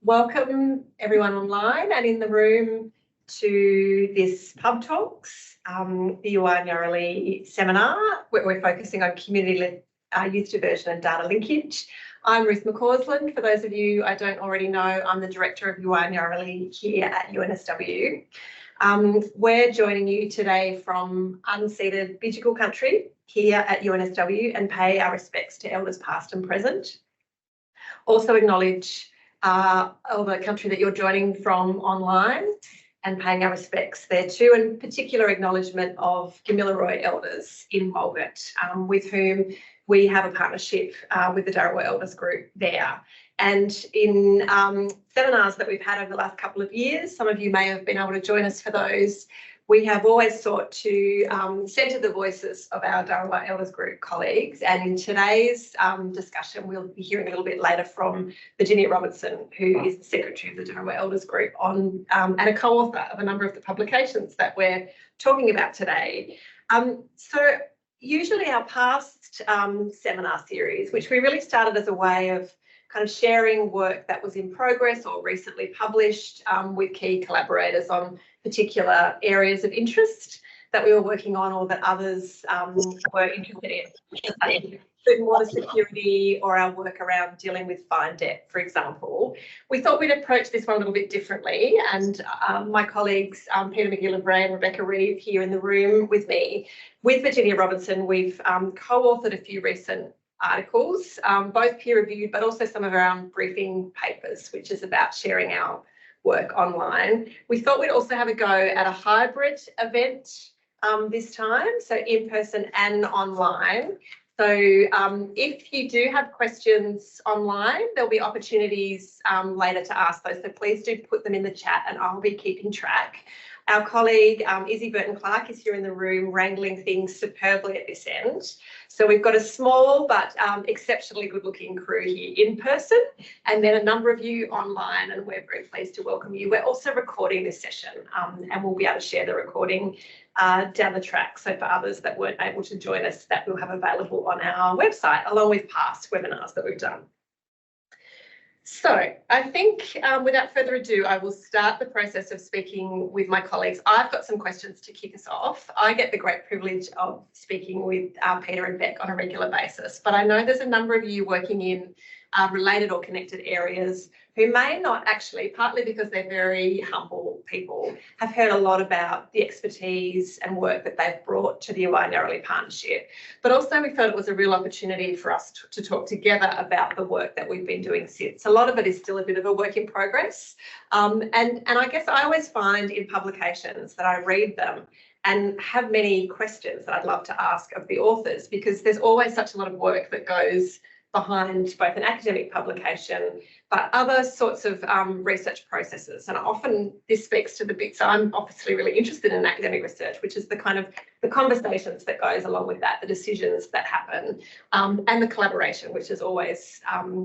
Welcome everyone online and in the room to this Pub Talks, the Yuwaya Ngarra-li seminar, where we're focusing on community youth diversion and data linkage. I'm Ruth McCausland. For those of you I don't already know, I'm the Director of Yuwaya Ngarra-li here at UNSW. We're joining you today from unceded Bidjigal country here at UNSW and pay our respects to elders past and present. Also acknowledge the country that you're joining from online and paying our respects there too, and particular acknowledgement of MacGillivray elders in Walgett, with whom we have a partnership with the Darrawah Elders Group there. And in seminars that we've had over the last couple of years, some of you may have been able to join us for those, we have always sought to centre the voices of our Darrawah Elders Group colleagues. And in today's discussion, we'll be hearing a little bit later from Virginia Robertson, who is the Secretary of the Darrawah Elders Group and a co-author of a number of the publications that we're talking about today. So usually our past seminar series, which we really started as a way of kind of sharing work that was in progress or recently published with key collaborators on particular areas of interest that we were working on or that others were interested in. Food and water security or our work around dealing with fine debt, for example. We thought we'd approach this one a little bit differently, and my colleagues Peta, MacGillivray and Rebecca Reeve here in the room with me. With Virginia Robertson, we've co-authored a few recent articles, both peer-reviewed, but also some of our own briefing papers, which is about sharing our work online. We thought we'd also have a go at a hybrid event this time, so in person and online. So if you do have questions online, there'll be opportunities later to ask those. So please do put them in the chat and I'll be keeping track. Our colleague, Izzy Burton-Clark, is here in the room wrangling things superbly at this end. So we've got a small but exceptionally good-looking crew here in person, and then a number of you online, and we're very pleased to welcome you. We're also recording this session, and we'll be able to share the recording down the track. So for others that weren't able to join us, that we'll have available on our website, along with past webinars that we've done. So I think without further ado, I will start the process of speaking with my colleagues. I've got some questions to kick us off. I get the great privilege of speaking with Peta and Beck on a regular basis, but I know there's a number of you working in related or connected areas who may not actually, partly because they're very humble people, have heard a lot about the expertise and work that they've brought to the Yuwaya Ngarra-li partnership. But also we thought it was a real opportunity for us to talk together about the work that we've been doing since. A lot of it is still a bit of a work in progress. And I guess I always find in publications that I read them and have many questions that I'd love to ask of the authors, because there's always such a lot of work that goes behind both an academic publication but other sorts of research processes. And often this speaks to the bits I'm obviously really interested in academic research, which is the kind of the conversations that goes along with that, the decisions that happen, and the collaboration, which is always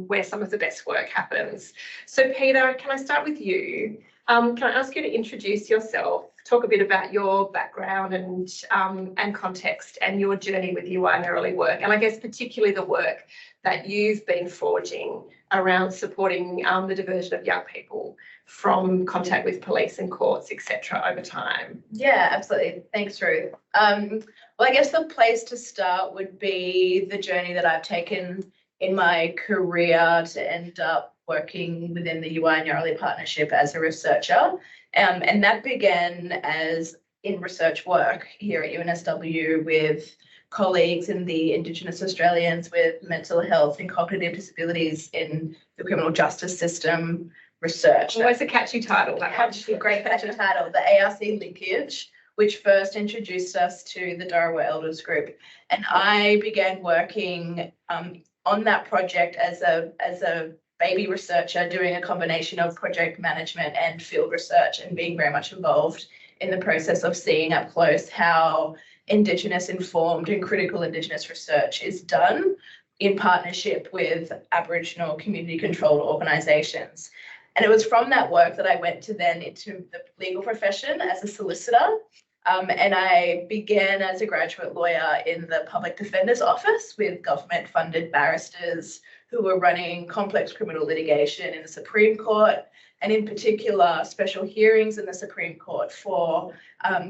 where some of the best work happens. So Peta, can I start with you? Can I ask you to introduce yourself, talk a bit about your background and context and your journey with Yuwaya Ngarra-li work, and I guess particularly the work that you've been forging around supporting the diversion of young people from contact with police and courts, etc., over time. Yeah, absolutely. Thanks, Ruth. Well, I guess the place to start would be the journey that I've taken in my career to end up working within the Yuwaya Ngarra-li partnership as a researcher. And that began as in research work here at UNSW with colleagues in the Indigenous Australians with mental health and cognitive disabilities in the criminal justice system research. Always a catchy title. Great catchy title, the ARC Linkage, which first introduced us to the Darrawah Elders Group. And I began working on that project as a baby researcher, doing a combination of project management and field research, and being very much involved in the process of seeing up close how Indigenous informed and critical Indigenous research is done in partnership with Aboriginal community controlled organisations. And it was from that work that I went to then into the legal profession as a solicitor. And I began as a graduate lawyer in the Public Defender's Office with government funded barristers who were running complex criminal litigation in the Supreme Court, and in particular, special hearings in the Supreme Court for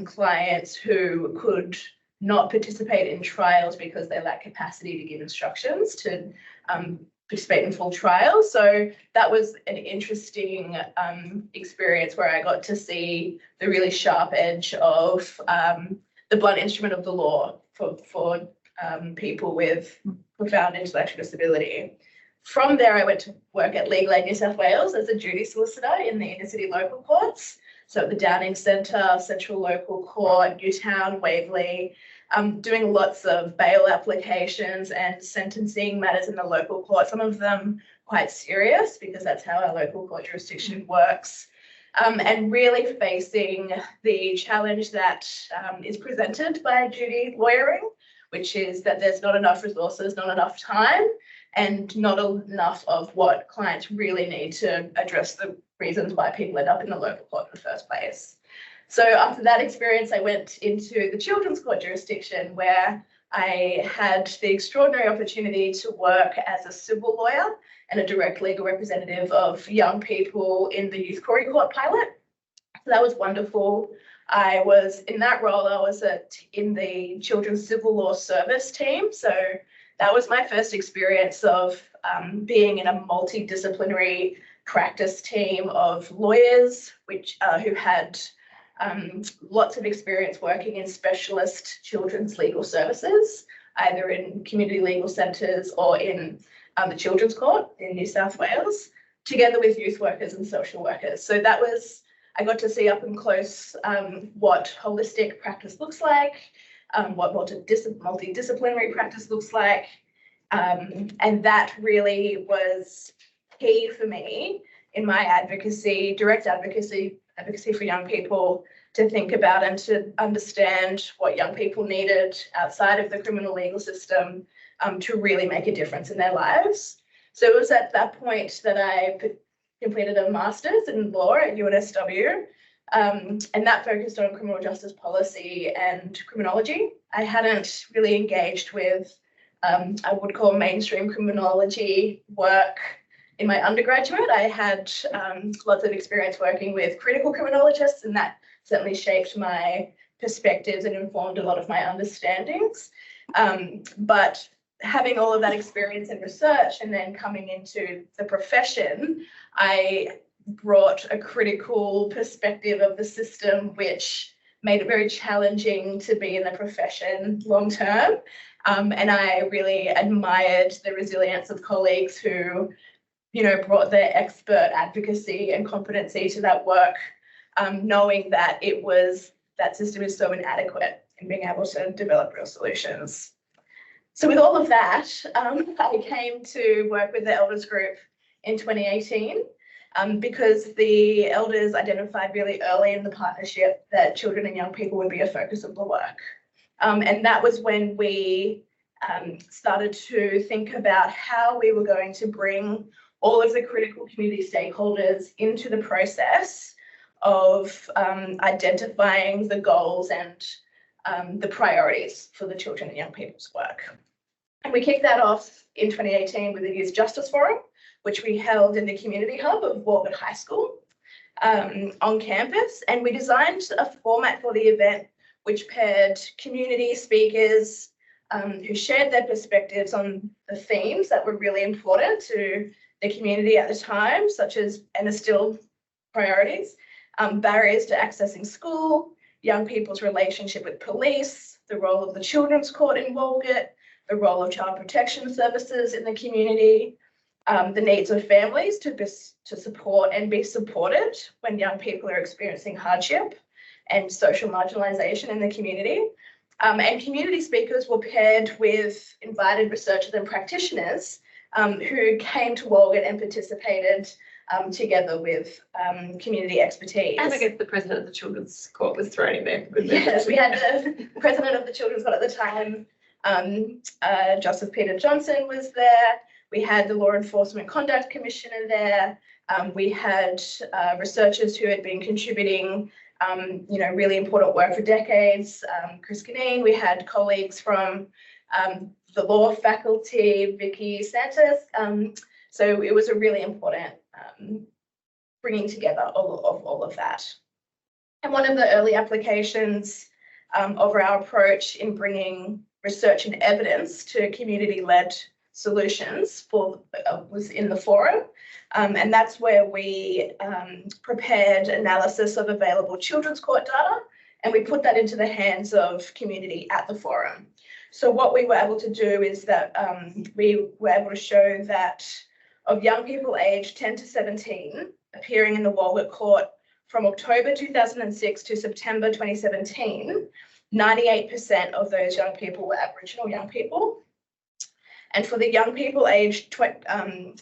clients who could not participate in trials because they lack capacity to give instructions to participate in full trial. So that was an interesting experience where I got to see the really sharp edge of the blunt instrument of the law for people with profound intellectual disability. From there, I went to work at Legal Aid New South Wales as a duty solicitor in the inner city local courts. So at the Downing Centre, Central Local Court, Newtown, Waverley, doing lots of bail applications and sentencing matters in the local court, some of them quite serious because that's how our local court jurisdiction works. And really facing the challenge that is presented by duty lawyering, which is that there's not enough resources, not enough time, and not enough of what clients really need to address the reasons why people end up in the local court in the first place. So after that experience, I went into the children's court jurisdiction where I had the extraordinary opportunity to work as a civil lawyer and a direct legal representative of young people in the Youth Quarry Court pilot. So that was wonderful. I was in that role, I was in the Children's Civil Law Service team. So that was my first experience of being in a multidisciplinary practice team of lawyers who had lots of experience working in specialist children's legal services, either in community legal centres or in the Children's Court in New South Wales, together with youth workers and social workers. So that was, I got to see up and close what holistic practice looks like, what multidisciplinary practice looks like. And that really was key for me in my advocacy, direct advocacy for young people, to think about and to understand what young people needed outside of the criminal legal system to really make a difference in their lives. So it was at that point that I completed a master's in law at UNSW, and that focused on criminal justice policy and criminology. I hadn't really engaged with, I would call mainstream criminology work in my undergraduate. I had lots of experience working with critical criminologists, and that certainly shaped my perspectives and informed a lot of my understandings. But having all of that experience in research and then coming into the profession, I brought a critical perspective of the system, which made it very challenging to be in the profession long term. And I really admired the resilience of colleagues who, brought their expert advocacy and competency to that work, knowing that that system is so inadequate in being able to develop real solutions. So with all of that, I came to work with the Elders Group in 2018 because the Elders identified really early in the partnership that children and young people would be a focus of the work. And that was when we started to think about how we were going to bring all of the critical community stakeholders into the process of identifying the goals and the priorities for the children and young people's work. And we kicked that off in 2018 with the Youth Justice Forum, which we held in the community hub of Walgett High School on campus. And we designed a format for the event which paired community speakers who shared their perspectives on the themes that were really important to the community at the time, such as, and are still priorities, barriers to accessing school, young people's relationship with police, the role of the Children's Court in Walgett, the role of child protection services in the community, the needs of families to support and be supported when young people are experiencing hardship and social marginalisation in the community. And community speakers were paired with invited researchers and practitioners who came to Walgett and participated together with community expertise. And I guess the president of the Children's Court was thrown in there. Yes, we had the president of the Children's Court at the time, Justice Peta Johnson was there. We had the Law Enforcement Conduct Commissioner there. We had researchers who had been contributing really important work for decades. Chris Canine. We had colleagues from the law faculty, Vicky Santos. So it was a really important bringing together all of that. And one of the early applications of our approach in bringing research and evidence to community-led solutions was in the forum. And that's where we prepared analysis of available children's court data, and we put that into the hands of community at the forum. So what we were able to do is that we were able to show that of young people aged 10 to 17 appearing in the Walgett court from October 2006 to September 2017, 98% of those young people were Aboriginal young people. And for the young people aged 10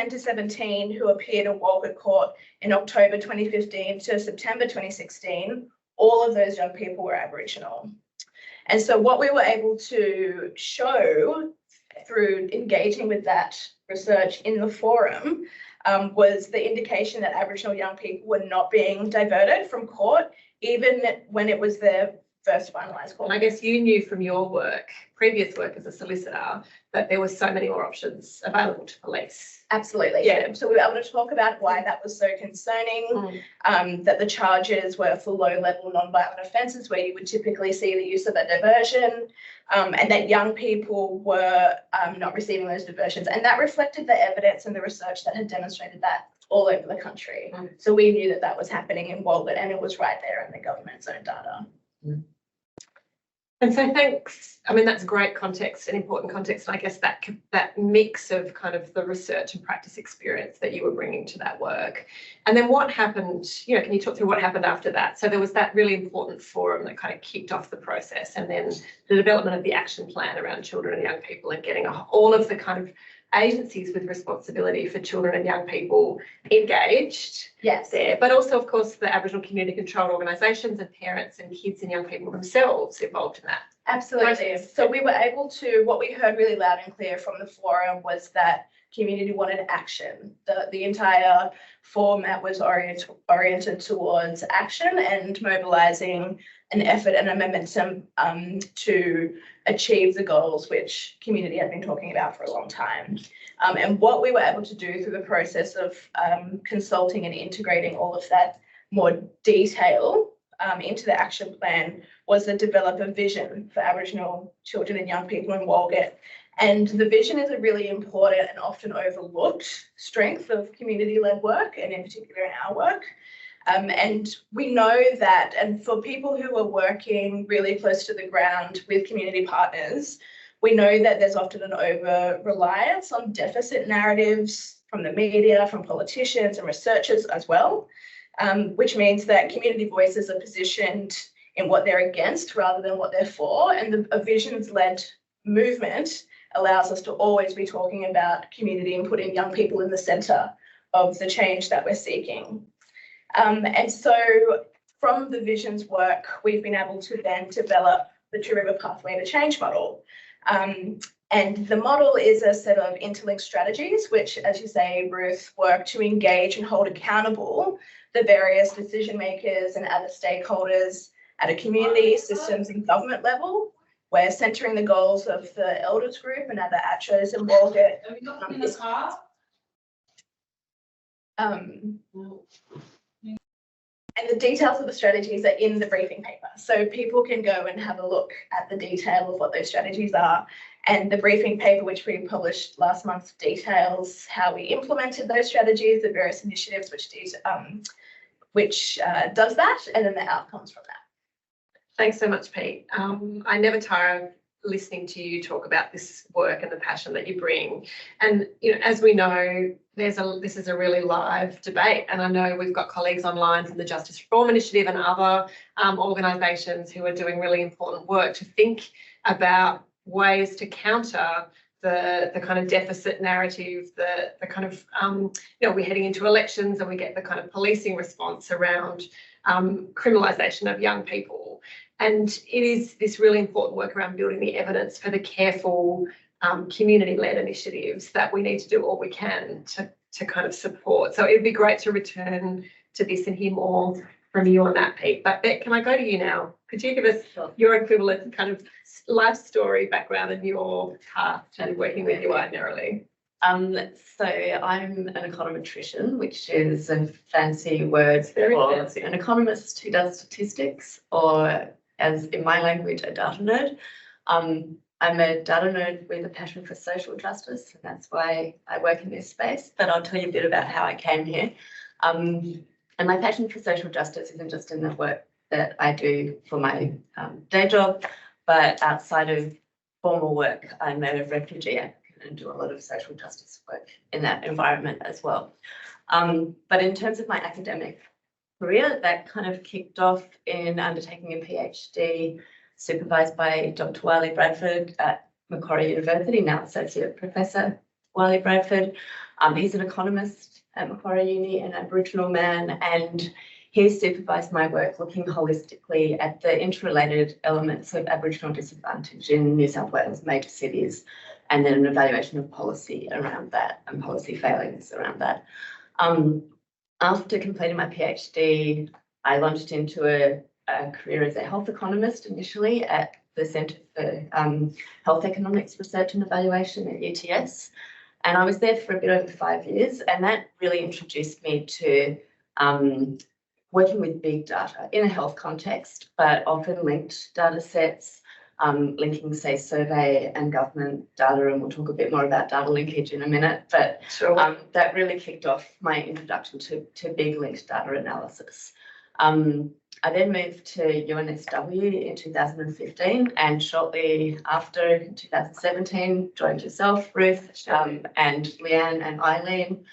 to 17 who appeared in Walgett court in October 2015 to September 2016, all of those young people were Aboriginal. And so what we were able to show through engaging with that research in the forum was the indication that Aboriginal young people were not being diverted from court, even when it was their first finalised court. And I guess you knew from your work, previous work as a solicitor, that there were so many more options available to police. Absolutely. Yeah. So we were able to talk about why that was so concerning, that the charges were for low-level non-violent offences where you would typically see the use of a diversion, and that young people were not receiving those diversions. And that reflected the evidence and the research that had demonstrated that all over the country. So we knew that that was happening in Walgett, and it was right there in the government's own data. And so thanks. I mean, that's great context and important context. And I guess that mix of kind of the research and practice experience that you were bringing to that work. And then what happened, can you talk through what happened after that? So there was that really important forum that kind of kicked off the process, and then the development of the action plan around children and young people, and getting all of the kind of agencies with responsibility for children and young people engaged there, but also, of course, the Aboriginal community controlled organisations and parents and kids and young people themselves involved in that. Absolutely. So we were able to, what we heard really loud and clear from the forum was that community wanted action. The entire format was oriented towards action and mobilising an effort and a momentum to achieve the goals which community had been talking about for a long time. And what we were able to do through the process of consulting and integrating all of that more detail into the action plan was to develop a vision for Aboriginal children and young people in Walgett. And the vision is a really important and often overlooked strength of community-led work, and in particular in our work. And we know that, and for people who are working really close to the ground with community partners, we know that there's often an over-reliance on deficit narratives from the media, from politicians and researchers as well, which means that community voices are positioned in what they're against rather than what they're for. And a visions-led movement allows us to always be talking about community and putting young people in the centre of the change that we're seeking. And so from the visions work, we've been able to then develop the Two River Pathway to Change model. And the model is a set of interlinked strategies, which, as you say, Ruth, work to engage and hold accountable the various decision makers and other stakeholders at a community, systems and government level. We're centering the goals of the elders group and other ACHOs in Walgett. Have you got them in the car? And the details of the strategies are in the briefing paper. So people can go and have a look at the detail of what those strategies are. And the briefing paper, which we published last month, details how we implemented those strategies, the various initiatives which does that, and then the outcomes from that. Thanks so much, Pete. I never tire of listening to you talk about this work and the passion that you bring. And as we know, this is a really live debate, and I know we've got colleagues online from the Justice Reform Initiative and other organisations who are doing really important work to think about ways to counter the kind of deficit narrative, the kind of we're heading into elections and we get the kind of policing response around criminalisation of young people. And it is this really important work around building the evidence for the careful community-led initiatives that we need to do all we can to kind of support. So it'd be great to return to this and hear more from you on that, Pete. But Beck, can I go to you now? Could you give us your equivalent kind of life story background and your path to working with Yuwaya Ngarra-li? So I'm an econometrician, which is a fancy word for an economist who does statistics, or as in my language, a data nerd. I'm a data nerd with a passion for social justice, and that's why I work in this space. But I'll tell you a bit about how I came here. And my passion for social justice isn't just in the work that I do for my day job, but outside of formal work, I'm a refugee advocate and do a lot of social justice work in that environment as well. But in terms of my academic career, that kind of kicked off in undertaking a PhD supervised by Dr. Wiley Bradford at Macquarie University, now Associate Professor Wiley Bradford. He's an economist at Macquarie Uni, an Aboriginal man, and he supervised my work looking holistically at the interrelated elements of Aboriginal disadvantage in New South Wales major cities, and then an evaluation of policy around that and policy failings around that. After completing my PhD, I launched into a career as a health economist initially at the Centre for Health Economics Research and Evaluation at UTS. And I was there for a bit over 5 years, and that really introduced me to working with big data in a health context, but often linked data sets, linking, say, survey and government data, and we'll talk a bit more about data linkage in a minute, but Sure. that really kicked off my introduction to big linked data analysis. I then moved to UNSW in 2015, and shortly after, in 2017, joined yourself, Ruth, and Leanne and Eileen,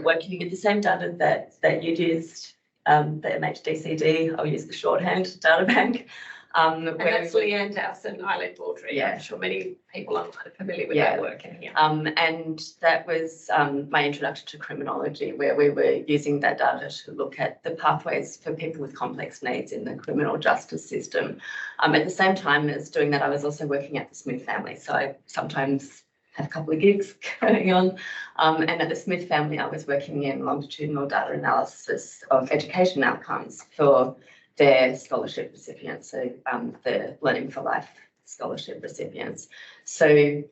working with the same data that you used, the MHDCD. I'll use the shorthand data bank. And that's Leanne Dowse and Eileen Baldry. Yeah. I'm sure many people are familiar with their work in here. And that was my introduction to criminology, where we were using that data to look at the pathways for people with complex needs in the criminal justice system. At the same time as doing that, I was also working at the Smith family. So I sometimes had a couple of gigs going on. And at the Smith family, I was working in longitudinal data analysis of education outcomes for their scholarship recipients, so the Learning for Life scholarship recipients. So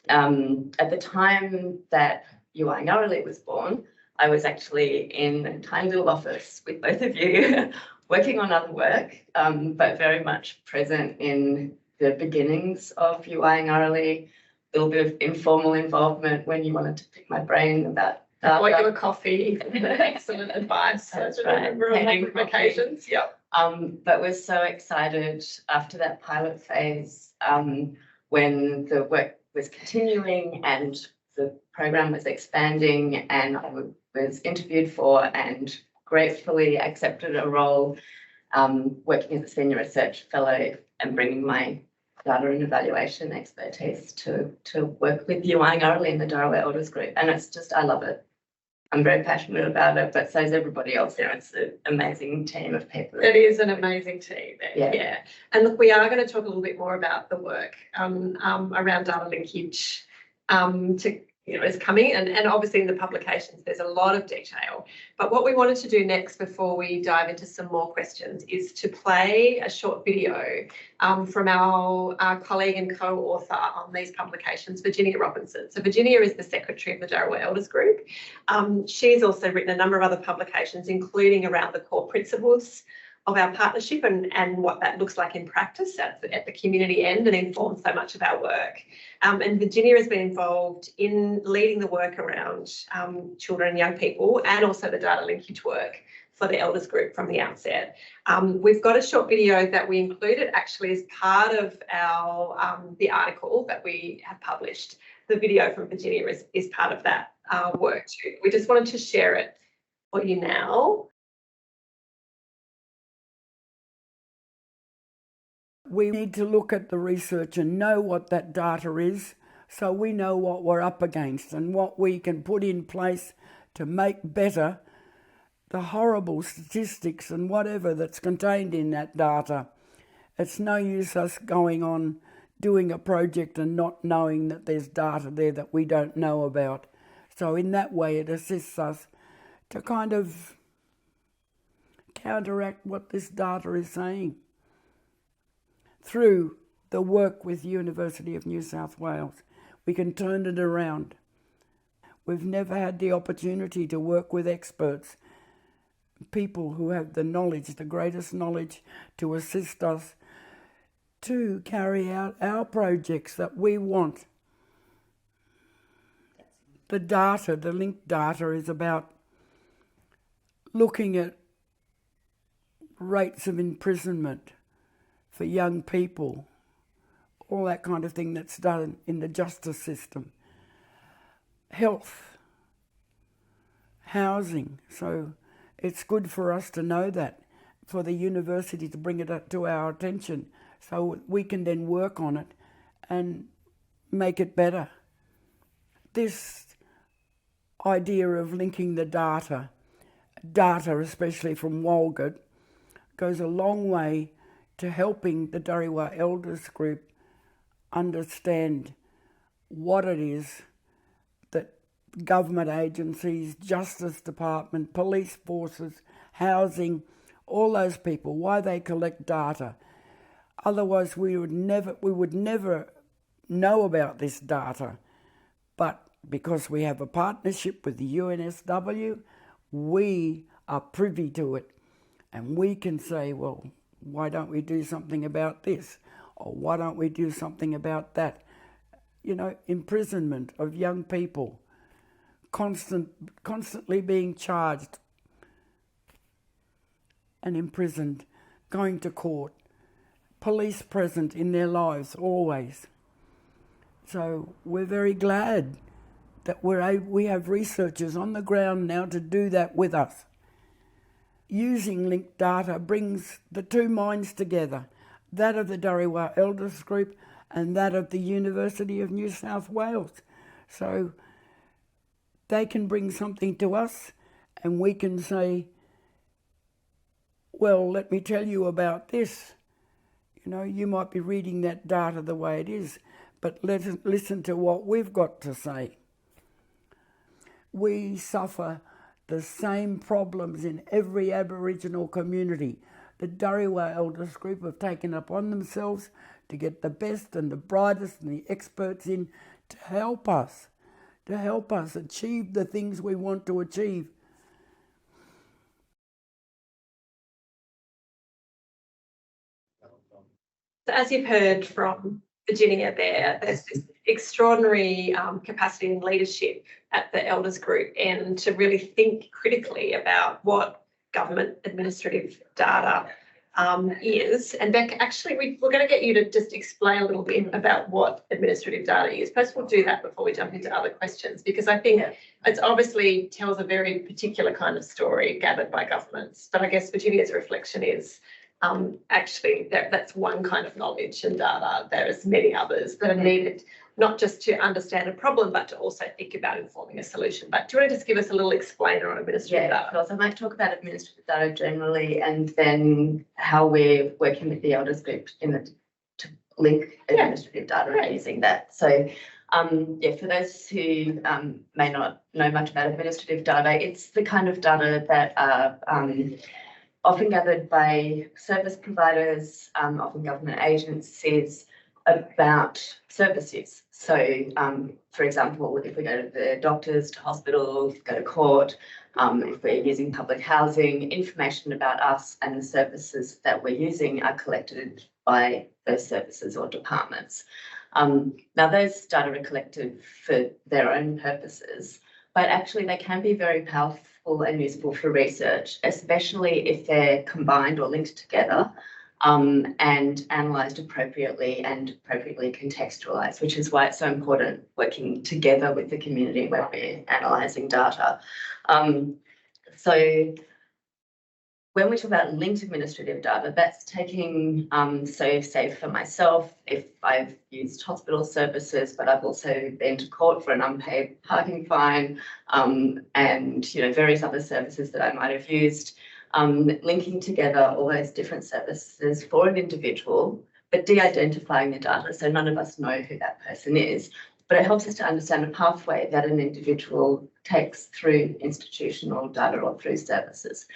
at the time that Yuwaya Ngarra-li was born, I was actually in a tiny little office with both of you, working on other work, but very much present in the beginnings of Yuwaya Ngarra-li, a little bit of informal involvement when you wanted to pick my brain about Like your coffee, excellent advice. That's I remember on a number of occasions. Yep. But we're so excited after that pilot phase, when the work was continuing and the program was expanding, and I was interviewed for and gratefully accepted a role working as a senior research fellow and bringing my data and evaluation expertise to work with Yuwaya Ngarra-li in the Darawal Elders Group. And it's just, I love it. I'm very passionate about it, but so is everybody else there. It's an amazing team of people. It is an amazing team there. Yeah. And look, we are going to talk a little bit more about the work around data linkage is coming, and obviously in the publications there's a lot of detail. But what we wanted to do next before we dive into some more questions is to play a short video from our colleague and co-author on these publications, Virginia Robinson. So Virginia is the secretary of the Darawal Elders Group. She's also written a number of other publications, including around the core principles of our partnership and what that looks like in practice at the community end, and informs so much of our work. And Virginia has been involved in leading the work around children and young people, and also the data linkage work for the Elders Group from the outset. We've got a short video that we included actually as part of our the article that we have published. The video from Virginia is part of that work too. We just wanted to share it for you now. We need to look at the research and know what that data is, so we know what we're up against and what we can put in place to make better the horrible statistics and whatever that's contained in that data. It's no use us going on doing a project and not knowing that there's data there that we don't know about. So in that way it assists us to kind of counteract what this data is saying through the work with University of New South Wales. We can turn it around. We've never had the opportunity to work with experts, people who have the knowledge, the greatest knowledge, to assist us to carry out our projects that we want. The data, the linked data, is about looking at rates of imprisonment for young people, all that kind of thing that's done in the justice system. Health, housing. So it's good for us to know that, for the university to bring it to our attention so we can then work on it and make it better. This idea of linking the data especially from Walgett, goes a long way to helping the Dharewah Elders group understand what it is that government agencies, Justice Department, police forces, housing, all those people, why they collect data. Otherwise we would never know about this data. But because we have a partnership with the UNSW, we are privy to it. And we can say, well, why don't we do something about this? Or why don't we do something about that? You know, imprisonment of young people, constantly being charged and imprisoned, going to court, police present in their lives always. So we're very glad that we have researchers on the ground now to do that with us. Using linked data brings the two minds together, that of the Dharewah Elders Group and that of the University of New South Wales. So they can bring something to us and we can say, well, let me tell you about this. You know, you might be reading that data the way it is, but listen to what we've got to say. We suffer the same problems in every Aboriginal community. The Dharewah Elders Group have taken upon themselves to get the best and the brightest and the experts in to help us achieve the things we want to achieve. So as you've heard from Virginia there's this extraordinary capacity and leadership at the Elders Group, and to really think critically about what government administrative data is. And Beck, actually, we're going to get you to just explain a little bit about what administrative data is. Perhaps we'll do that before we jump into other questions, because I think it's obviously tells a very particular kind of story gathered by governments. But I guess Virginia's reflection is actually that's one kind of knowledge and data. There is many others that are needed, not just to understand a problem, but to also think about informing a solution. But do you want to just give us a little explainer on administrative data? Yeah, so I might talk about administrative data generally, and then how we're working with the Elders Group to link administrative data and using that. So for those who may not know much about administrative data, it's the kind of data that are often gathered by service providers, often government agencies, about service use. So, for example, if we go to the doctors, to hospitals, go to court, if we're using public housing, information about us and the services that we're using are collected by those services or departments. Now, those data are collected for their own purposes, but actually they can be very powerful and useful for research, especially if they're combined or linked together and analysed appropriately and appropriately contextualised, which is why it's so important working together with the community when we're analysing data. So when we talk about linked administrative data, that's taking, so say for myself, if I've used hospital services, but I've also been to court for an unpaid parking fine, and various other services that I might have used, linking together all those different services for an individual, but de-identifying the data, so none of us know who that person is. But it helps us to understand a pathway that an individual takes through institutional data or through services.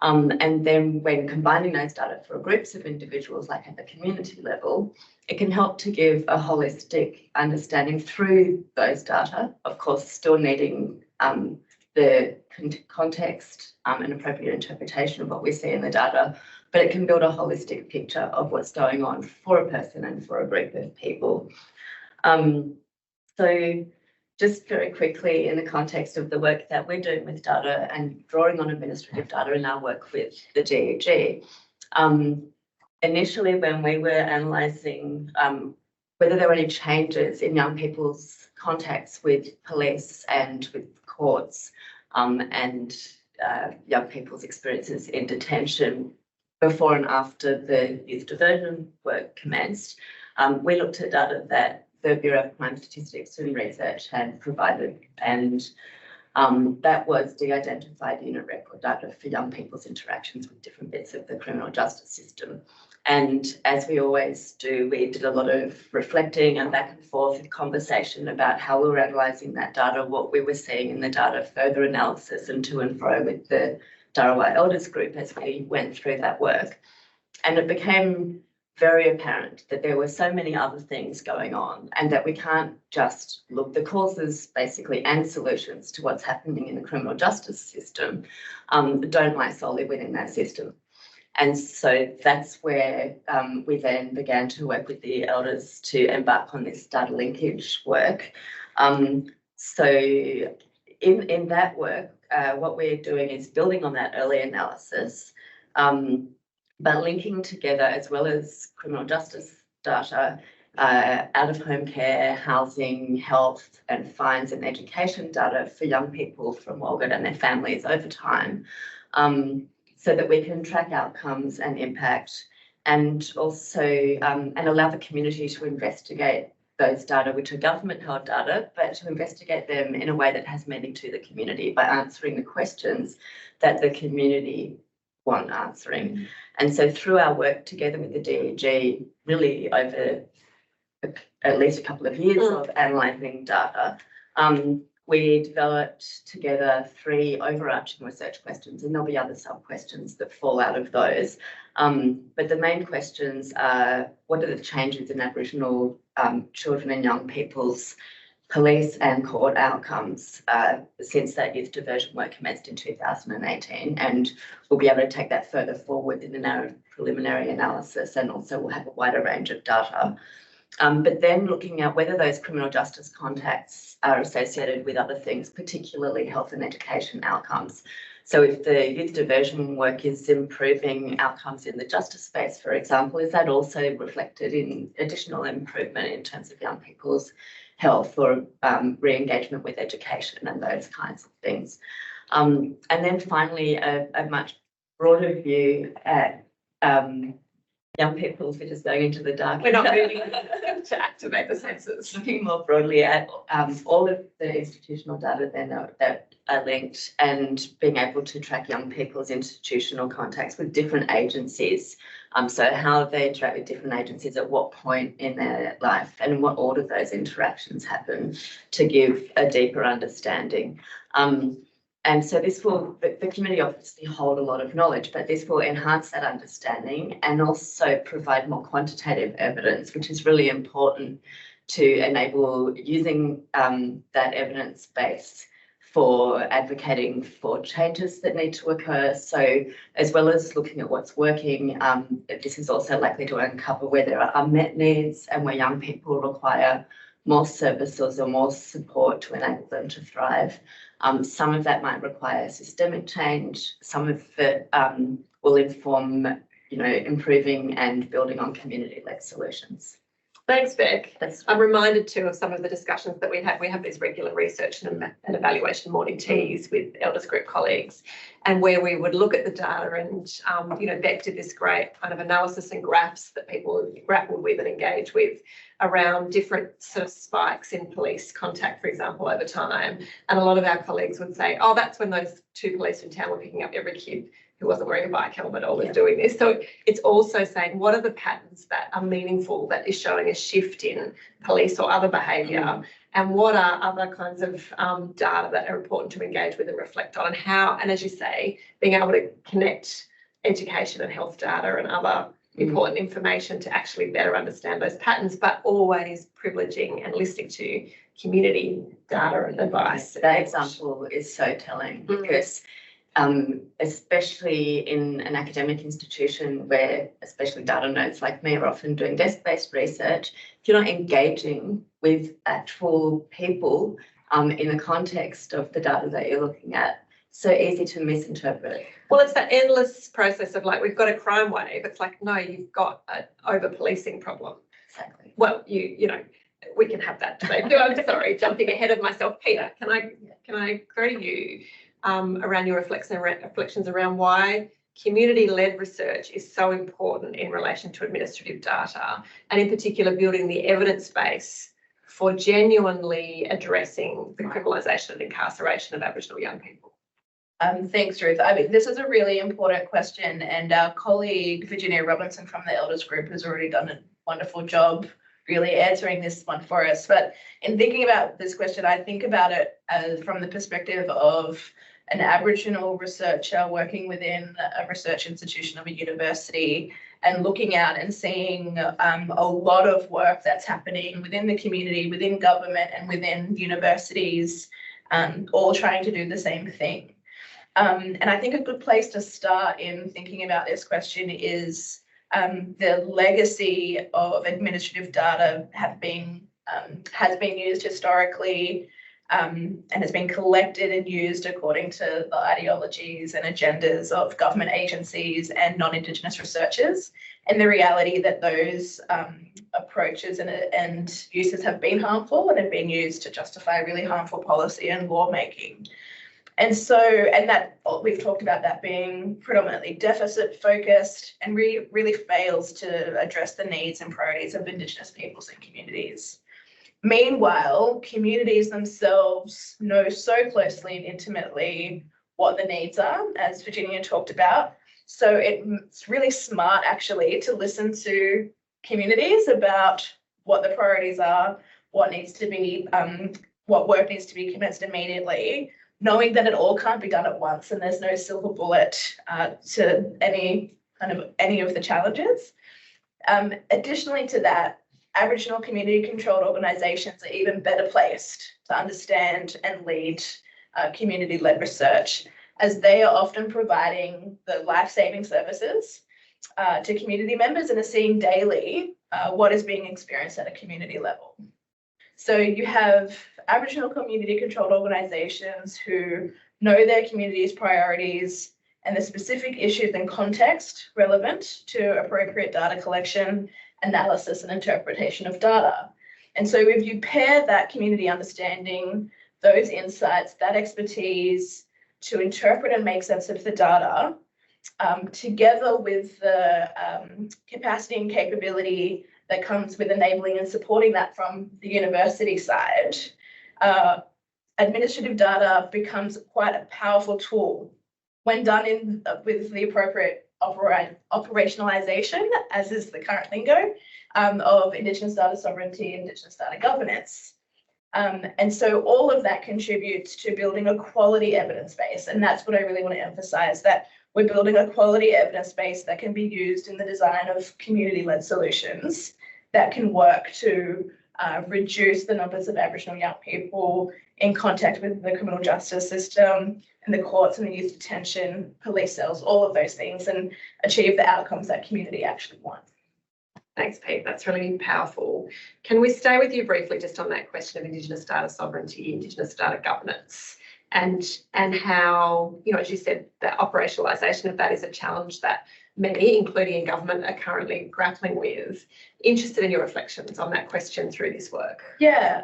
And then when combining those data for groups of individuals, like at the community level, it can help to give a holistic understanding through those data, of course, still needing the context and appropriate interpretation of what we see in the data, but it can build a holistic picture of what's going on for a person and for a group of people. So just very quickly, in the context of the work that we're doing with data and drawing on administrative data in our work with the DEG, initially when we were analysing whether there were any changes in young people's contacts with police and with courts and young people's experiences in detention before and after the youth diversion work commenced, we looked at data that the Bureau of Crime Statistics and Research had provided, and that was de-identified unit record data for young people's interactions with different bits of the criminal justice system. And as we always do, we did a lot of reflecting and back and forth and conversation about how we were analysing that data, what we were seeing in the data, further analysis and to and fro with the Dharawal Elders group as we went through that work. And it became very apparent that there were so many other things going on and that we can't just look the causes basically and solutions to what's happening in the criminal justice system don't lie solely within that system. And so that's where we then began to work with the elders to embark on this data linkage work. So in that work, what we're doing is building on that early analysis, but linking together, as well as criminal justice data, out-of-home care, housing, health and fines and education data for young people from Walgett and their families over time, so that we can track outcomes and impact, and also and allow the community to investigate those data, which are government-held data, but to investigate them in a way that has meaning to the community by answering the questions that the community want answering. And so through our work together with the DEG, really over at least a couple of years of analysing data, we developed together 3 overarching research questions, and there'll be other sub-questions that fall out of those. But the main questions are, what are the changes in Aboriginal children and young people's police and court outcomes since that youth diversion work commenced in 2018, and we'll be able to take that further forward in an preliminary analysis, and also we'll have a wider range of data. But then looking at whether those criminal justice contacts are associated with other things, particularly health and education outcomes. So if the youth diversion work is improving outcomes in the justice space, for example, is that also reflected in additional improvement in terms of young people's health or re-engagement with education and those kinds of things? And then finally, a much broader view at young people, if we're just going into the dark. We're not moving to activate the senses. Looking more broadly at all of the institutional data then that are linked, and being able to track young people's institutional contacts with different agencies. So how they interact with different agencies at what point in their life and in what order those interactions happen, to give a deeper understanding. And so this will, the community obviously hold a lot of knowledge, but this will enhance that understanding and also provide more quantitative evidence, which is really important to enable using that evidence base for advocating for changes that need to occur. So as well as looking at what's working, this is also likely to uncover where there are unmet needs and where young people require more services or more support to enable them to thrive. Some of that might require systemic change. Some of it will inform, improving and building on community-led solutions. Thanks, Beck. I'm reminded too of some of the discussions that we had. We have these regular research and evaluation morning teas with elders group colleagues, and where we would look at the data and, Beck did this great kind of analysis and graphs that people grappled with and engaged with around different sort of spikes in police contact, for example, over time. And a lot of our colleagues would say, oh, that's when those 2 police in town were picking up every kid who wasn't wearing a bike helmet or was doing this. So it's also saying, what are the patterns that are meaningful that is showing a shift in police or other behaviour, and what are other kinds of data that are important to engage with and reflect on, and how, and as you say, being able to connect education and health data and other important information to actually better understand those patterns, but always privileging and listening to community data and advice. That example is so telling because especially in an academic institution where especially data nerds like me are often doing desk-based research, if you're not engaging with actual people in the context of the data that you're looking at, so easy to misinterpret. Well, it's that endless process of like, we've got a crime wave. It's like, no, you've got an over-policing problem. Exactly. Well, you know, we can have that debate. No, I'm sorry, jumping ahead of myself. Peta, can I go to you around your reflections around why community-led research is so important in relation to administrative data, and in particular building the evidence base for genuinely addressing the criminalisation and incarceration of Aboriginal young people? Thanks, Ruth. I mean, this is a really important question, and our colleague Virginia Robinson from the Elders Group has already done a wonderful job really answering this one for us. But in thinking about this question, I think about it from the perspective of an Aboriginal researcher working within a research institution of a university and looking out and seeing a lot of work that's happening within the community, within government and within universities, all trying to do the same thing. And I think a good place to start in thinking about this question is the legacy of administrative data has been used historically and has been collected and used according to the ideologies and agendas of government agencies and non-Indigenous researchers, and the reality that those approaches and uses have been harmful and have been used to justify really harmful policy and lawmaking. And so, and that we've talked about that being predominantly deficit focused and really fails to address the needs and priorities of Indigenous peoples and communities. Meanwhile, communities themselves know so closely and intimately what the needs are, as Virginia talked about. So it's really smart actually to listen to communities about what the priorities are, what needs to be, what work needs to be commenced immediately, knowing that it all can't be done at once and there's no silver bullet to any of the challenges. Additionally to that, Aboriginal community-controlled organisations are even better placed to understand and lead community-led research, as they are often providing the life-saving services to community members and are seeing daily what is being experienced at a community level. So you have Aboriginal community-controlled organisations who know their community's priorities and the specific issues and context relevant to appropriate data collection, analysis and interpretation of data. And so if you pair that community understanding, those insights, that expertise to interpret and make sense of the data, together with the capacity and capability that comes with enabling and supporting that from the university side, administrative data becomes quite a powerful tool when done with the appropriate operationalization, as is the current lingo, of Indigenous data sovereignty, Indigenous data governance. And so all of that contributes to building a quality evidence base. And that's what I really want to emphasize, that we're building a quality evidence base that can be used in the design of community-led solutions that can work to reduce the numbers of Aboriginal young people in contact with the criminal justice system and the courts and the youth detention, police cells, all of those things, and achieve the outcomes that community actually wants. Thanks, Pete. That's really powerful. Can we stay with you briefly just on that question of Indigenous data sovereignty, Indigenous data governance, and how, you know, as you said, the operationalisation of that is a challenge that many, including in government, are currently grappling with. Interested in your reflections on that question through this work. Yeah.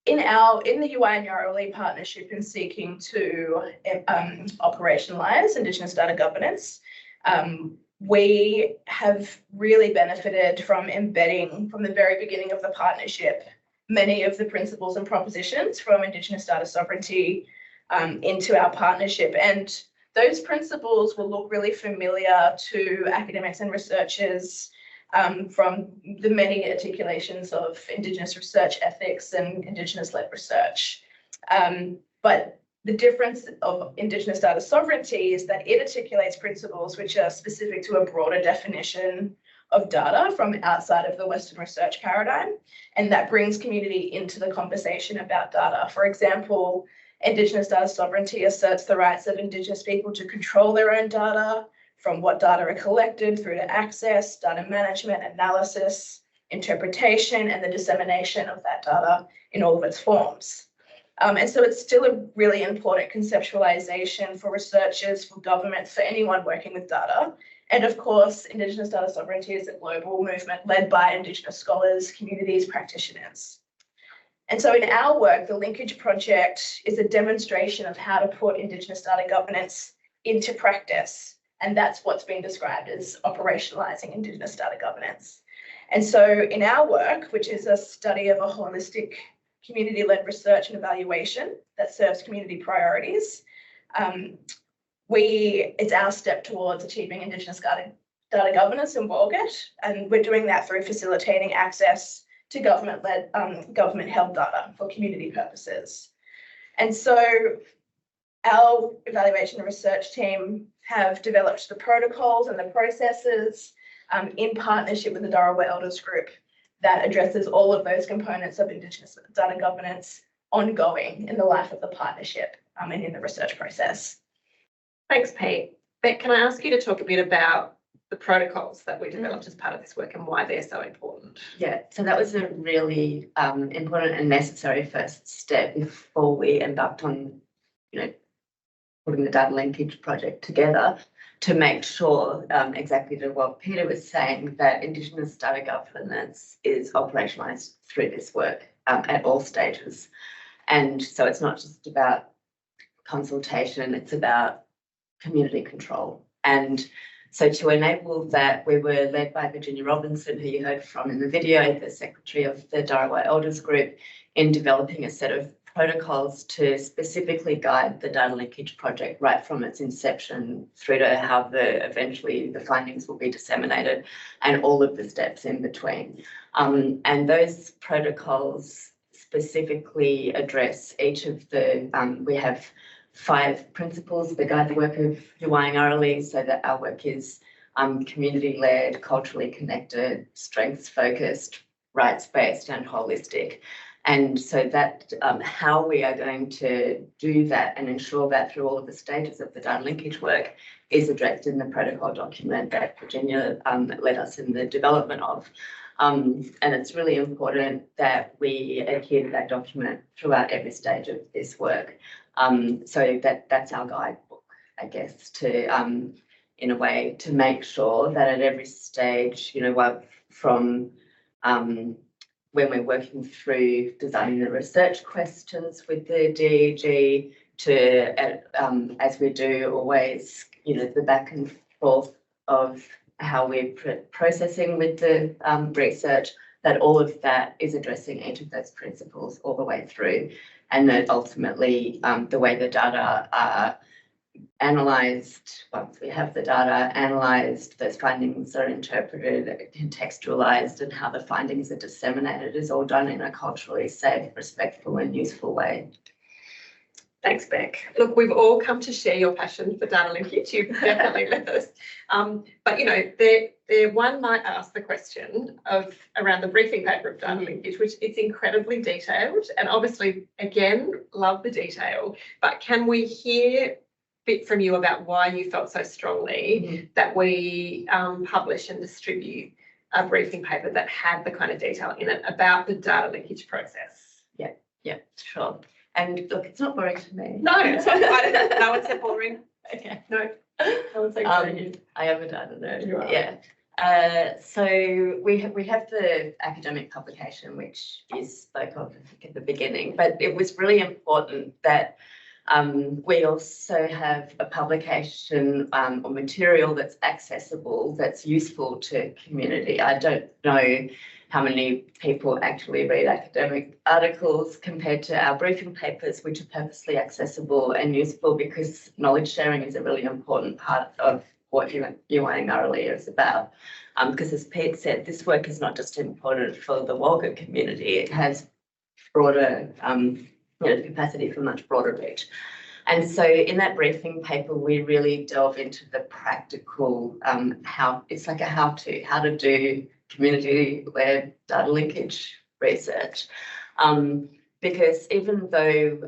In the Yuwaya Ngarra-li partnership in seeking to operationalise Indigenous data governance, we have really benefited from embedding from the very beginning of the partnership many of the principles and propositions from Indigenous data sovereignty into our partnership. And those principles will look really familiar to academics and researchers from the many articulations of Indigenous research ethics and Indigenous-led research. But the difference of Indigenous data sovereignty is that it articulates principles which are specific to a broader definition of data from outside of the Western research paradigm, and that brings community into the conversation about data. For example, Indigenous data sovereignty asserts the rights of Indigenous people to control their own data, from what data are collected through to access, data management, analysis, interpretation, and the dissemination of that data in all of its forms. And so it's still a really important conceptualization for researchers, for governments, for anyone working with data. And of course, Indigenous data sovereignty is a global movement led by Indigenous scholars, communities, practitioners. And so in our work, the Linkage project is a demonstration of how to put Indigenous data governance into practice. And that's what's been described as operationalizing Indigenous data governance. And so in our work, which is a study of a holistic community-led research and evaluation that serves community priorities, it's our step towards achieving Indigenous data governance in Walgett, and we're doing that through facilitating access to government-led, government-held data for community purposes. And so our evaluation and research team have developed the protocols and the processes in partnership with the Dharawal Elders Group that addresses all of those components of Indigenous data governance ongoing in the life of the partnership and in the research process. Thanks, Pete. Beck, can I ask you to talk a bit about the protocols that we developed as part of this work and why they're so important? Yeah, so that was a really important and necessary first step before we embarked on, putting the data linkage project together, to make sure, exactly to what Peter was saying, that Indigenous data governance is operationalised through this work at all stages. And so it's not just about consultation, it's about community control. And so to enable that, we were led by Virginia Robinson, who you heard from in the video, the secretary of the Dharawal Elders Group, in developing a set of protocols to specifically guide the data linkage project right from its inception through to how eventually the findings will be disseminated and all of the steps in between. And those protocols specifically address each of the, we have 5 principles that guide the work of Yuwaya Ngarra-li, so that our work is community-led, culturally connected, strengths-focused, rights-based and holistic. And so that how we are going to do that and ensure that through all of the stages of the data linkage work is addressed in the protocol document that Virginia led us in the development of. And it's really important that we adhere to that document throughout every stage of this work. So that's our guidebook, I guess, to in a way to make sure that at every stage, from when we're working through designing the research questions with the DEG to, as we do always, the back and forth of how we're processing with the research, that all of that is addressing each of those principles all the way through. And that ultimately the way the data are analysed, once we have the data analysed, those findings are interpreted, contextualised, and how the findings are disseminated is all done in a culturally safe, respectful and useful way. Thanks, Beck. Look, we've all come to share your passion for data linkage. You've definitely led us. But one might ask the question of around the briefing paper of data linkage, which it's incredibly detailed, and obviously, again, love the detail. But can we hear a bit from you about why you felt so strongly that we publish and distribute a briefing paper that had the kind of detail in it about the data linkage process? Yeah, sure. And look, it's not boring to me. No, it's not. No one said boring. Okay. No. No one said boring. I am a data nerd. You are. Yeah. So we have the academic publication, which you spoke of at the beginning, but it was really important that we also have a publication or material that's accessible, that's useful to community. I don't know how many people actually read academic articles compared to our briefing papers, which are purposely accessible and useful, because knowledge sharing is a really important part of what Yuwaya Ngarra-li is about. Because as Pete said, this work is not just important for the Walgett community, it has broader capacity for much broader reach. And so in that briefing paper, we really delve into the practical, how to do community-led data linkage research. Because even though,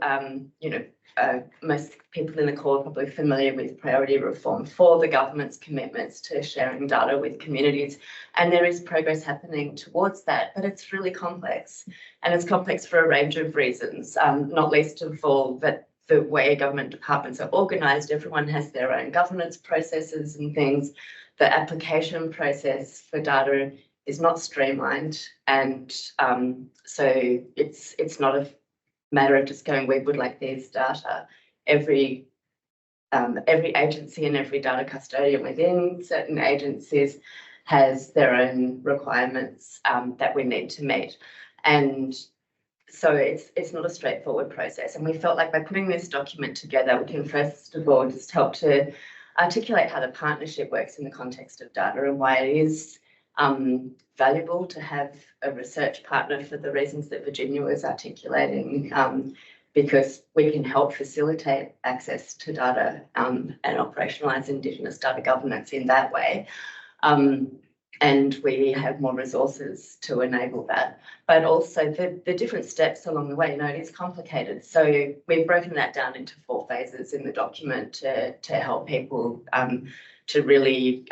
most people in the call are probably familiar with priority reform for the government's commitments to sharing data with communities, and there is progress happening towards that, but it's really complex. And it's complex for a range of reasons, not least of all that the way government departments are organised, everyone has their own governance processes and things. The application process for data is not streamlined, and so it's not a matter of just going, we would like these data. Every agency and every data custodian within certain agencies has their own requirements that we need to meet. And so it's not a straightforward process. And we felt like by putting this document together, we can first of all just help to articulate how the partnership works in the context of data and why it is valuable to have a research partner for the reasons that Virginia was articulating, because we can help facilitate access to data and operationalise Indigenous data governance in that way. And we have more resources to enable that. But also the different steps along the way, it is complicated. So we've broken that down into 4 phases in the document to help people to really,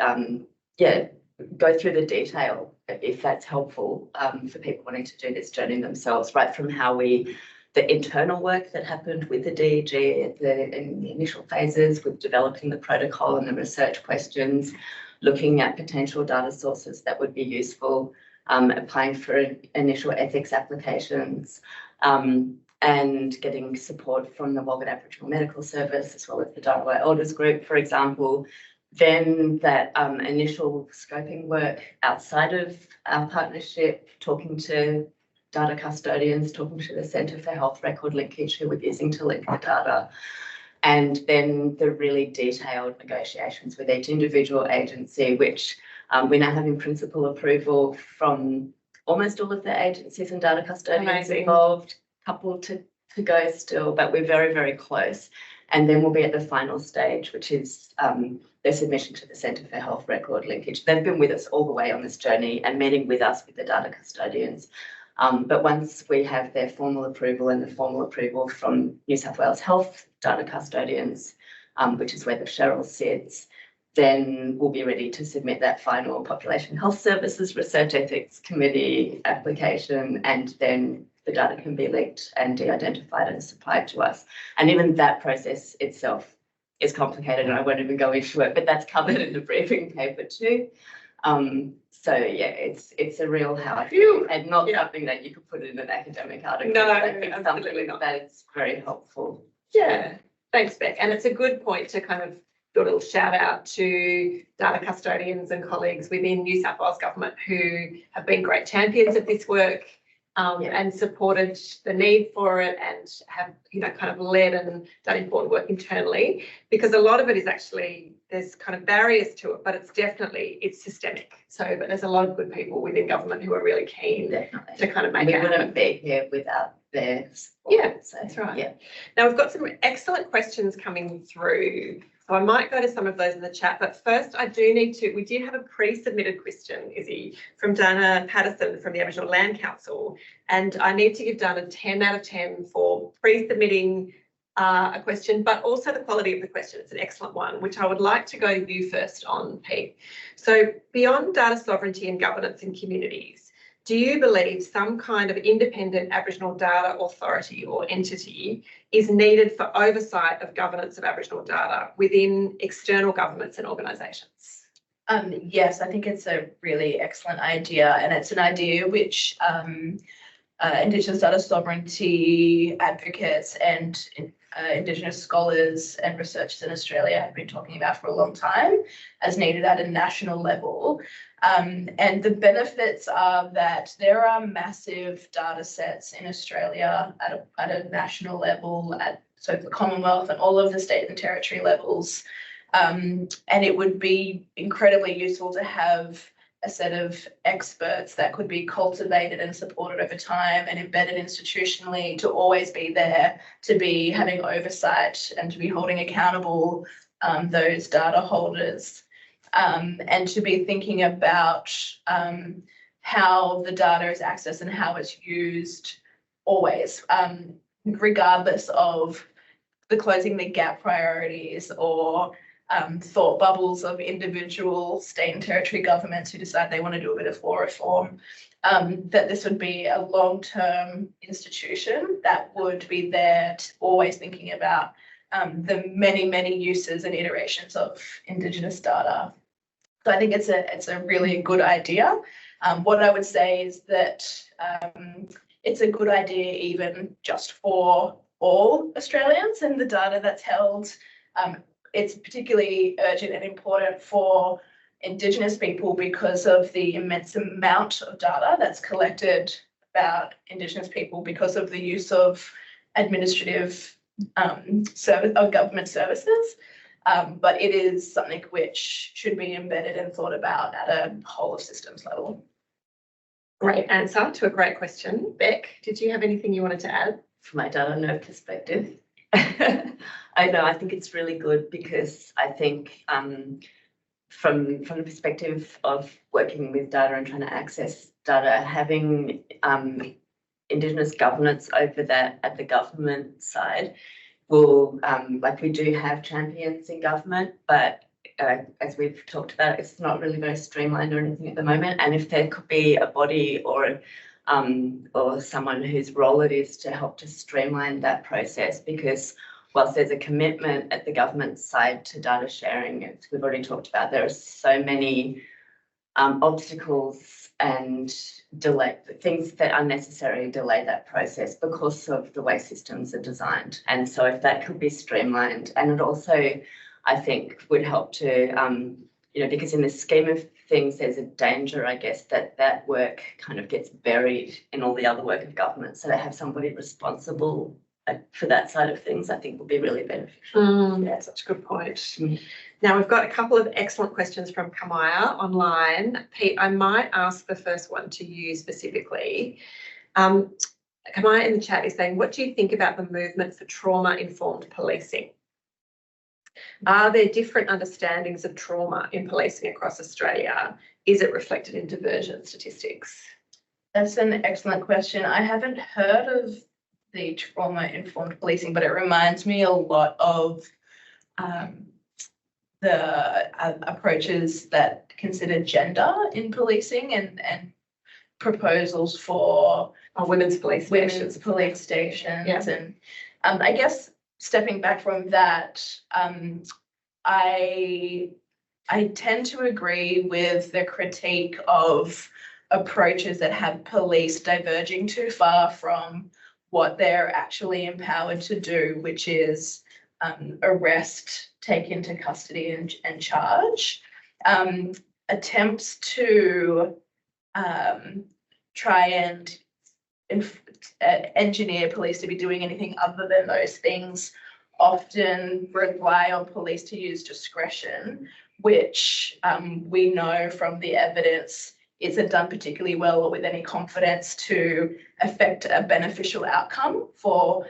go through the detail, if that's helpful for people wanting to do this journey themselves, right from the internal work that happened with the DEG in the initial phases, with developing the protocol and the research questions, looking at potential data sources that would be useful, applying for initial ethics applications, and getting support from the Walgett Aboriginal Medical Service, as well as the Darawal Elders Group, for example. Then that initial scoping work outside of our partnership, talking to data custodians, talking to the Centre for Health Record Linkage, who we're using to link the data, and then the really detailed negotiations with each individual agency, which we now have in principle approval from almost all of the agencies and data custodians involved, couple to go still, but we're very, very close. And then we'll be at the final stage, which is their submission to the Centre for Health Record Linkage. They've been with us all the way on this journey and meeting with us, with the data custodians. But once we have their formal approval and the formal approval from New South Wales Health data custodians, which is where the Cheryl sits, then we'll be ready to submit that final Population Health Services Research Ethics Committee application, and then the data can be linked and de-identified and supplied to us. And even that process itself is complicated, and I won't even go into it, but that's covered in the briefing paper too. So yeah, it's a real how-to, and not something that you could put in an academic article. No, I think absolutely something not. that is very helpful. Yeah, thanks, Beck. And it's a good point to kind of do a little shout out to data custodians and colleagues within New South Wales Government who have been great champions of this work, and supported the need for it, and have, kind of led and done important work internally, because a lot of it is actually, there's kind of barriers to it, but it's systemic. So, but there's a lot of good people within government who are really keen to kind of make it happen. We wouldn't be here without their support. Yeah, that's right. Yeah. Now we've got some excellent questions coming through. So I might go to some of those in the chat, but first we did have a pre-submitted question, Izzy, from Dana Patterson from the Aboriginal Land Council, and I need to give Dana 10 out of 10 for pre-submitting a question, but also the quality of the question. It's an excellent one, which I would like to go to you first on, Pete. So beyond data sovereignty and governance in communities, do you believe some kind of independent Aboriginal data authority or entity is needed for oversight of governance of Aboriginal data within external governments and organisations? Yes, I think it's a really excellent idea, and it's an idea which Indigenous data sovereignty advocates and Indigenous scholars and researchers in Australia have been talking about for a long time, as needed at a national level. And the benefits are that there are massive data sets in Australia at a national level, so the Commonwealth and all of the state and territory levels, And it would be incredibly useful to have a set of experts that could be cultivated and supported over time and embedded institutionally to always be there, to be having oversight and to be holding accountable those data holders, and to be thinking about how the data is accessed and how it's used always, regardless of the closing the gap priorities or thought bubbles of individual state and territory governments who decide they want to do a bit of law reform, that this would be a long-term institution that would be there always thinking about the many uses and iterations of Indigenous data. So I think it's a really good idea. What I would say is that it's a good idea even just for all Australians and the data that's held. It's particularly urgent and important for Indigenous people because of the immense amount of data that's collected about Indigenous people because of the use of administrative government services. But it is something which should be embedded and thought about at a whole of systems level. Great answer to a great question. Beck, did you have anything you wanted to add? From my data nerd perspective, I think it's really good because I think from the perspective of working with data and trying to access data, having Indigenous governance over that at the government side will, like we do have champions in government, but as we've talked about, it's not really very streamlined or anything at the moment. And if there could be a body or someone whose role it is to help to streamline that process, because whilst there's a commitment at the government side to data sharing, as we've already talked about, there are so many obstacles and things that unnecessarily delay that process because of the way systems are designed. And so if that could be streamlined, and it also, I think, would help to, because in the scheme of things, there's a danger, I guess, that work kind of gets buried in all the other work of government. So to have somebody responsible for that side of things, I think would be really beneficial. Yeah, such a good point. Now we've got a couple of excellent questions from Kamaya online. Pete, I might ask the first one to you specifically. Kamaya in the chat is saying, what do you think about the movement for trauma-informed policing? Are there different understandings of trauma in policing across Australia? Is it reflected in diversion statistics? That's an excellent question. I haven't heard of the trauma-informed policing, but it reminds me a lot of the approaches that consider gender in policing and proposals for women's police stations. Yeah. And I guess stepping back from that, I tend to agree with the critique of approaches that have police diverging too far from what they're actually empowered to do, which is arrest, take into custody and charge. Attempts to try and engineer police to be doing anything other than those things often rely on police to use discretion, which we know from the evidence isn't done particularly well or with any confidence to affect a beneficial outcome for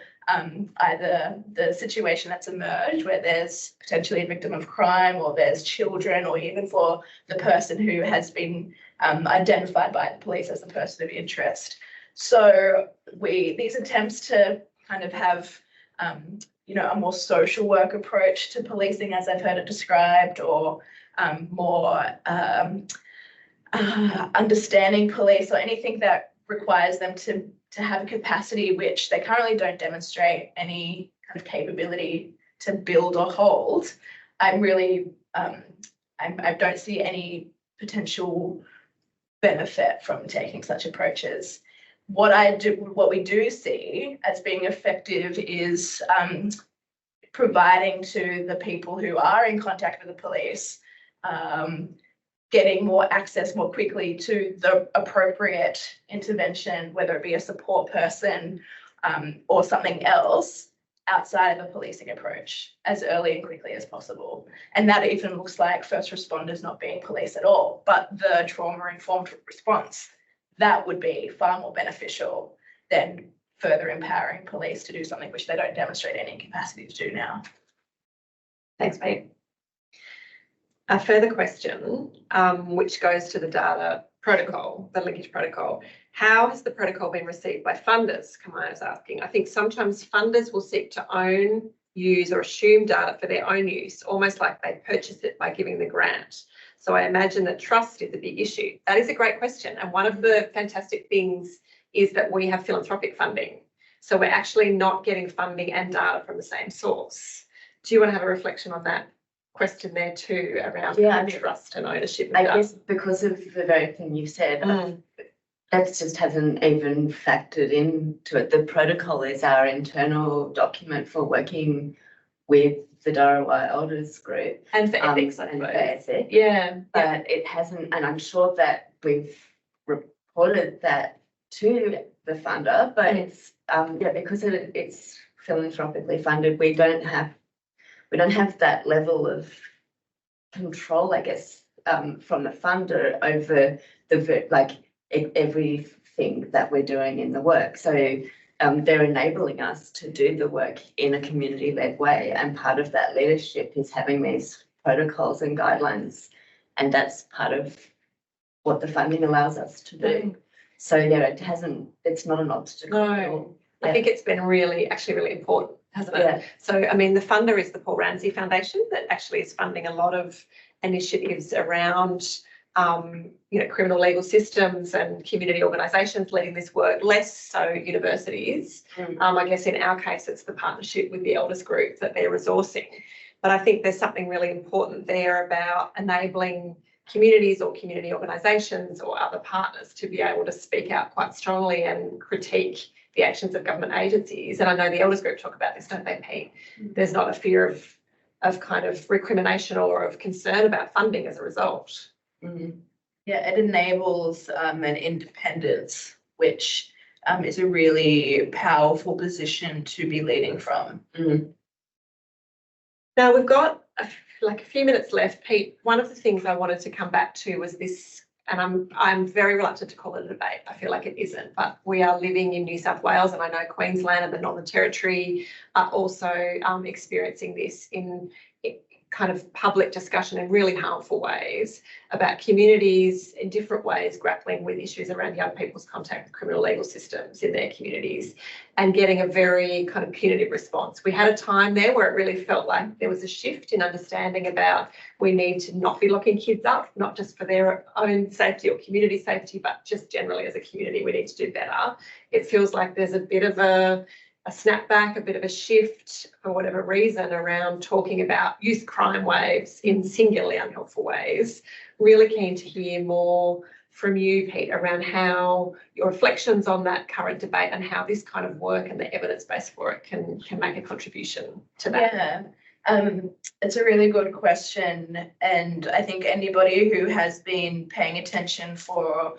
either the situation that's emerged where there's potentially a victim of crime or there's children, or even for the person who has been identified by the police as the person of interest. So these attempts to kind of have a more social work approach to policing, as I've heard it described, or more understanding police, or anything that requires them to have a capacity which they currently don't demonstrate any kind of capability to build or hold. I'm really, I don't see any potential benefit from taking such approaches. What we do see as being effective is providing to the people who are in contact with the police getting more access more quickly to the appropriate intervention, whether it be a support person or something else, outside of a policing approach as early and quickly as possible. And that even looks like first responders not being police at all, but the trauma-informed response, that would be far more beneficial than further empowering police to do something which they don't demonstrate any capacity to do now. Thanks, Pete. A further question, which goes to the data protocol, the linkage protocol. How has the protocol been received by funders? Kamaya is asking. I think sometimes funders will seek to own, use or assume data for their own use, almost like they purchase it by giving the grant. So I imagine that trust is a big issue. That is a great question. And one of the fantastic things is that we have philanthropic funding. So we're actually not getting funding and data from the same source. Do you want to have a reflection on that question there too, around trust and ownership? I guess because of the very thing you said, that just hasn't even factored into it. The protocol is our internal document for working with the Darawai Elders group. And for ethics, I and suppose. for ethics. Yeah. But it hasn't, and I'm sure that we've reported that to the funder, but it's because it's philanthropically funded, we don't have that level of control, I guess, from the funder over everything that we're doing in the work. So they're enabling us to do the work in a community-led way, and part of that leadership is having these protocols and guidelines, and that's part of what the funding allows us to do. So it's not an obstacle. No, I think it's been really important, hasn't it? Yeah. So, I mean, the funder is the Paul Ramsay Foundation that actually is funding a lot of initiatives around, criminal legal systems and community organisations leading this work, less so universities. I guess in our case, it's the partnership with the elders group that they're resourcing. But I think there's something really important there about enabling communities or community organisations or other partners to be able to speak out quite strongly and critique the actions of government agencies. And I know the elders group talk about this, don't they, Pete? There's not a fear of kind of recrimination or of concern about funding as a result. Yeah, it enables an independence, which is a really powerful position to be leading from. Now we've got a few minutes left. Pete, one of the things I wanted to come back to was this, and I'm very reluctant to call it a debate. I feel like it isn't, but we are living in New South Wales, and I know Queensland and the Northern Territory are also experiencing this in kind of public discussion in really harmful ways about communities in different ways grappling with issues around young people's contact with criminal legal systems in their communities and getting a very kind of punitive response. We had a time there where it really felt like there was a shift in understanding about we need to not be locking kids up, not just for their own safety or community safety, but just generally as a community, we need to do better. It feels like there's a bit of a snapback, a bit of a shift for whatever reason around talking about youth crime waves in singularly unhelpful ways. Really keen to hear more from you, Pete, around how your reflections on that current debate and how this kind of work and the evidence base for it can make a contribution to that. Yeah, it's a really good question. And I think anybody who has been paying attention for,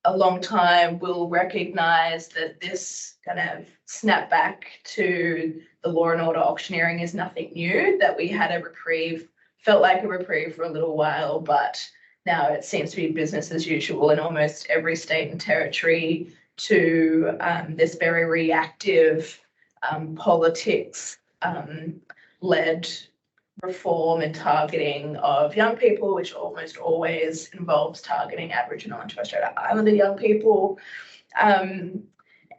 a long time will recognise that this kind of snapback to the law and order auctioneering is nothing new, that we had a reprieve, felt like a reprieve for a little while, but now it seems to be business as usual in almost every state and territory to this very reactive politics led reform and targeting of young people, which almost always involves targeting Aboriginal and Torres Strait Islander young people. And,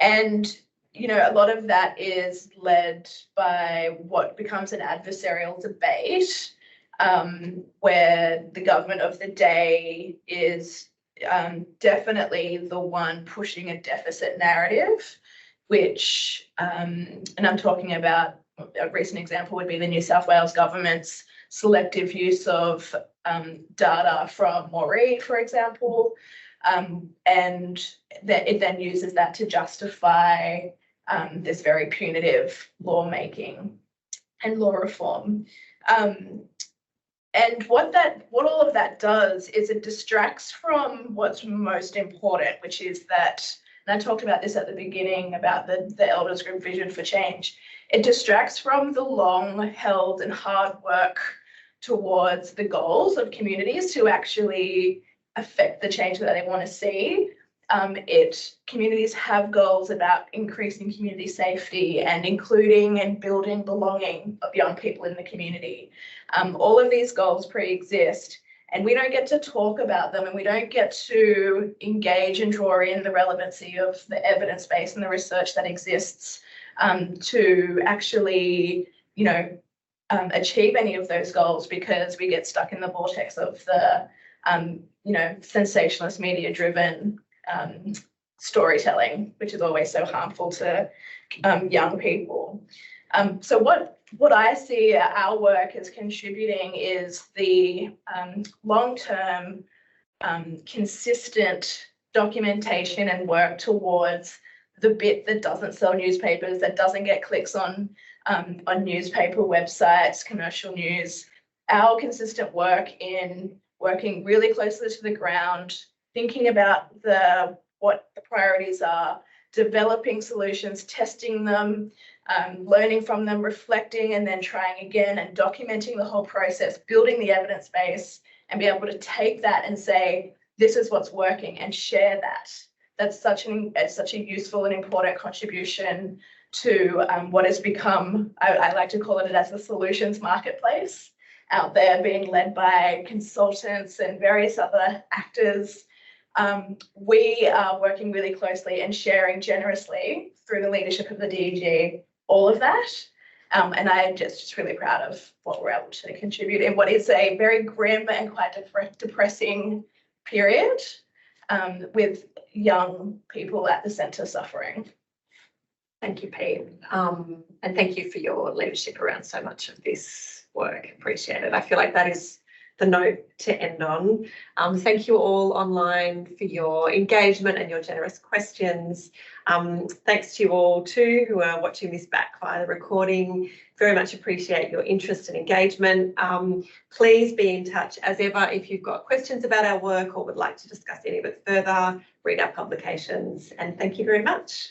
a lot of that is led by what becomes an adversarial debate where the government of the day is definitely the one pushing a deficit narrative, which, and I'm talking about a recent example would be the New South Wales government's selective use of data from Reeve, for example, and that it then uses that to justify this very punitive lawmaking and law reform. And what all of that does is it distracts from what's most important, which is that, and I talked about this at the beginning about the elders group vision for change, It distracts from the long held and hard work towards the goals of communities to actually affect the change that they want to see. Communities have goals about increasing community safety and including and building belonging of young people in the community. All of these goals pre-exist, and we don't get to talk about them, and we don't get to engage and draw in the relevancy of the evidence base and the research that exists to actually, achieve any of those goals, because we get stuck in the vortex of the, sensationalist media-driven storytelling, which is always so harmful to young people. So what I see our work as contributing is the long-term, consistent documentation and work towards the bit that doesn't sell newspapers, that doesn't get clicks on newspaper websites, commercial news. Our consistent work in working really closely to the ground, thinking about what the priorities are, developing solutions, testing them, learning from them, reflecting, and then trying again, and documenting the whole process, building the evidence base, and be able to take that and say, this is what's working, and share that. That's such a useful and important contribution to what has become, I like to call it as the solutions marketplace out there, being led by consultants and various other actors. We are working really closely and sharing generously through the leadership of the DEG, all of that. And I'm just really proud of what we're able to contribute in what is a very grim and quite depressing period, with young people at the centre suffering. Thank you, Pete. And thank you for your leadership around so much of this work. Appreciate it. I feel like that is the note to end on. Thank you all online for your engagement and your generous questions. Thanks to you all too who are watching this back via the recording. Very much appreciate your interest and engagement. Please be in touch as ever if you've got questions about our work or would like to discuss any of it further. Read our publications, and thank you very much.